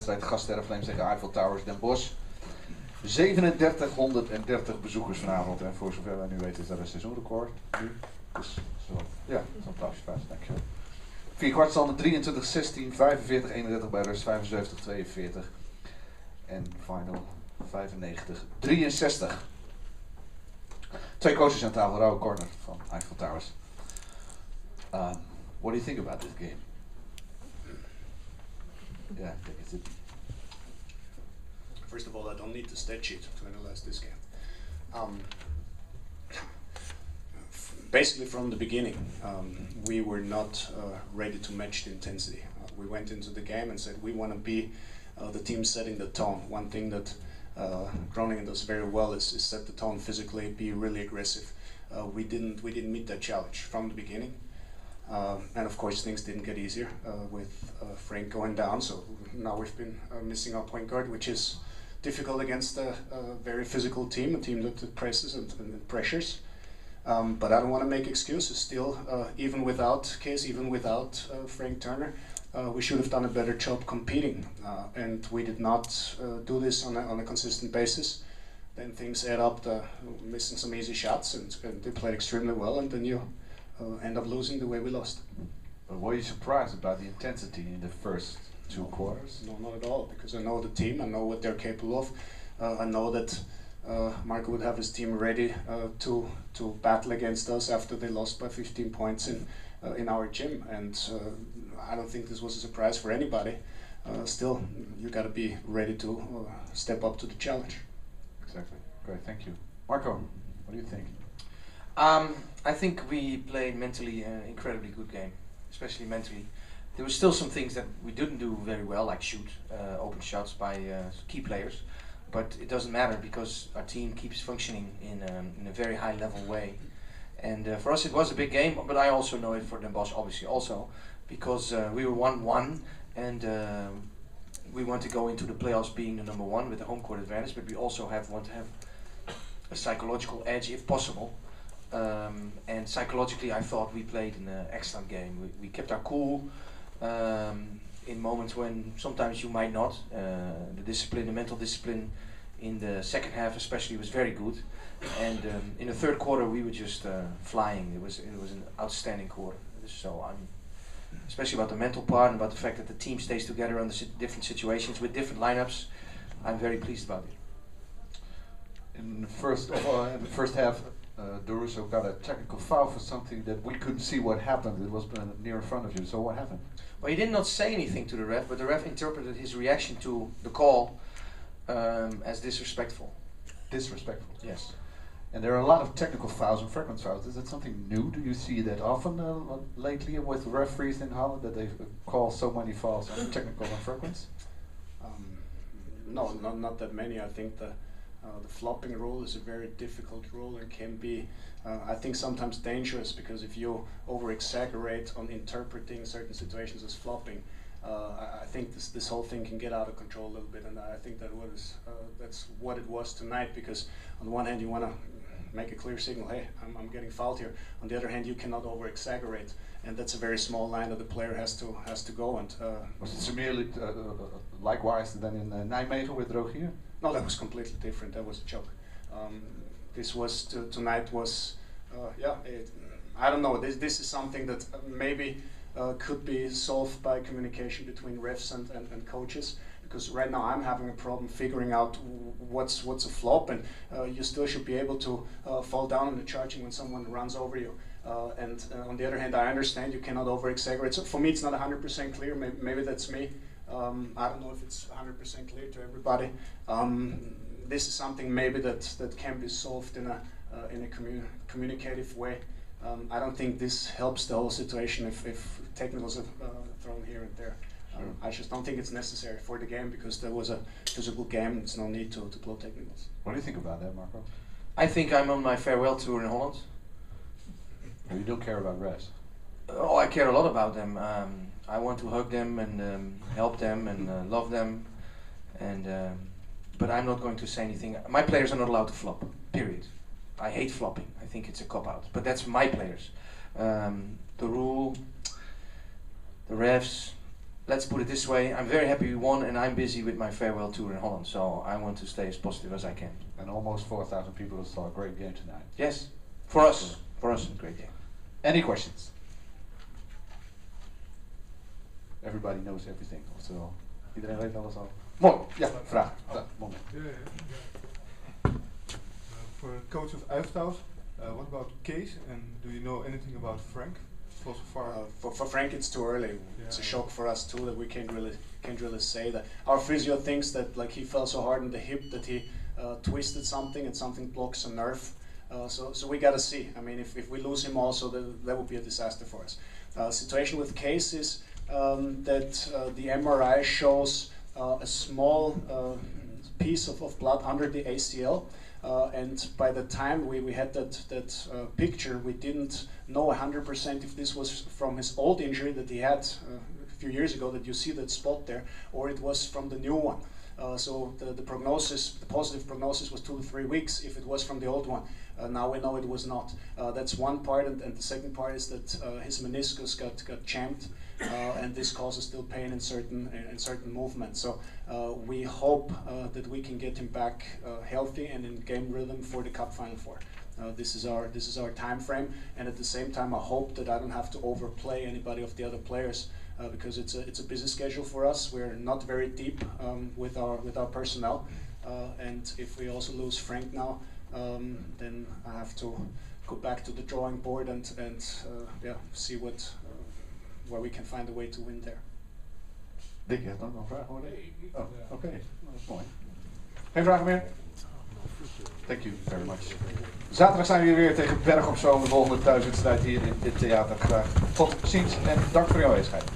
wedstrijd Gasterra Flames tegen Eiffeltowers Den Bosch. 3730 bezoekers vanavond en voor zover wij nu weten is dat een seizoenrecord nu. Dus zo, ja, zo'n applausje thuis, dankjewel. 4 kwartstanden 23-16, 45-31 bij rust, 75-42 en final 95-63. 2 coaches aan tafel, Rauwe Corner van Eiffeltowers. What do you think about this game? Yeah, I think it's it. First of all, I don't need the stat sheet to analyze this game. Basically from the beginning, we were not ready to match the intensity. We went into the game and said we want to be the team setting the tone. One thing that Groningen does very well is set the tone physically, be really aggressive. We didn't meet that challenge from the beginning. And of course things didn't get easier with Frank going down, so now we've been missing our point guard, which is difficult against a very physical team, a team that presses and pressures. But I don't want to make excuses still, even without Case, even without Frank Turner. We should have done a better job competing, and we did not do this on a consistent basis. Then things add up, missing some easy shots, and they played extremely well, and then you end up losing the way we lost. But were you surprised about the intensity in the first 2 quarters? No, not at all, because I know the team, I know what they're capable of. I know that Marco would have his team ready to battle against us after they lost by 15 points in our gym, and I don't think this was a surprise for anybody. Still, you got to be ready to step up to the challenge. Exactly. Great, thank you. Marco, what do you think? I think we played mentally an incredibly good game, especially mentally. There were still some things that we didn't do very well, like shoot open shots by key players, but it doesn't matter because our team keeps functioning in a very high level way. And for us it was a big game, but I also know it for Den Bosch obviously also, because we were 1-1 and we want to go into the playoffs being the number 1 with the home court advantage, but we also want to have a psychological edge if possible. And psychologically I thought we played an excellent game. We kept our cool in moments when sometimes you might not. The discipline, the mental discipline in the second half especially was very good. And in the third quarter we were just flying. It was an outstanding quarter. So I'm especially about the mental part and about the fact that the team stays together under different situations with different lineups. I'm very pleased about it. In the first half, Doruso got a technical foul for something that we couldn't see what happened. It was near in front of you. So what happened? Well, he did not say anything to the ref, but the ref interpreted his reaction to the call as disrespectful. Disrespectful? Yes. And there are a lot of technical fouls and frequent fouls. Is that something new? Do you see that often lately with referees in Holland, that they call so many fouls on technical and frequents? No, not that many. I think the flopping rule is a very difficult rule and can be, I think, sometimes dangerous, because if you over-exaggerate on interpreting certain situations as flopping, I think this whole thing can get out of control a little bit, and I think that's what it was tonight, because on the one hand you want to make a clear signal, hey, I'm getting fouled here. On the other hand, you cannot over-exaggerate, and that's a very small line that the player has to go. And was it similarly likewise than in Nijmegen with Rogier? No, that was completely different. That was a joke. This was tonight was, I don't know. This is something that maybe could be solved by communication between refs and coaches. Because right now I'm having a problem figuring out what's a flop, and you still should be able to fall down in the charging when someone runs over you. And on the other hand, I understand you cannot over-exaggerate. So for me, it's not 100% clear. Maybe that's me. I don't know if it's 100% clear to everybody. This is something maybe that can be solved in a communicative way. I don't think this helps the whole situation if technicals are thrown here and there. Sure. I just don't think it's necessary for the game, because there was a physical game. There's no need to blow technicals. What do you think about that, Marco? I think I'm on my farewell tour in Holland. You don't care about refs? Oh, I care a lot about them. I want to hug them and help them and love them, and but I'm not going to say anything. My players are not allowed to flop, period. I hate flopping. I think it's a cop-out, but that's my players. The rule, the refs, let's put it this way, I'm very happy we won and I'm busy with my farewell tour in Holland, so I want to stay as positive as I can. And almost 4,000 people saw a great game tonight. Yes, for us, a great game. Any questions? Everybody knows everything, oftewel, iedereen weet alles al. Mooi, ja, vraag. Moment. For coach of Eiffeltowers, what about Kees, and do you know anything about Frank? So far, for Frank, it's too early. It's a shock for us too that we can't really say that. Our physio thinks that like he fell so hard in the hip that he twisted something and something blocks a nerve. So we gotta see. I mean, if we lose him also, that would be a disaster for us. Situation with Kees is that the MRI shows a small piece of blood under the ACL. And by the time we had that picture, we didn't know 100% if this was from his old injury that he had a few years ago, that you see that spot there, or it was from the new one. So the prognosis, the positive prognosis was 2 to 3 weeks if it was from the old one. Now we know it was not. That's one part, and the second part is that his meniscus got jammed, and this causes still pain in certain movements. So we hope that we can get him back healthy and in game rhythm for the Cup Final Four. This is our time frame, and at the same time I hope that I don't have to overplay anybody of the other players. Because it's a busy schedule for us. We're not very deep with our personnel, and if we also lose Frank now, then I have to go back to the drawing board and see where we can find a way to win there. Dick, je hebt nog een vraag, hoor ik? Oh, oké. Dat is mooi. Geen vragen meer? Thank you very much. Zaterdag zijn we hier weer tegen Berg op Zoom, de volgende thuiswedstrijd hier in dit theater. Graag tot ziens en dank voor uw aanwezigheid.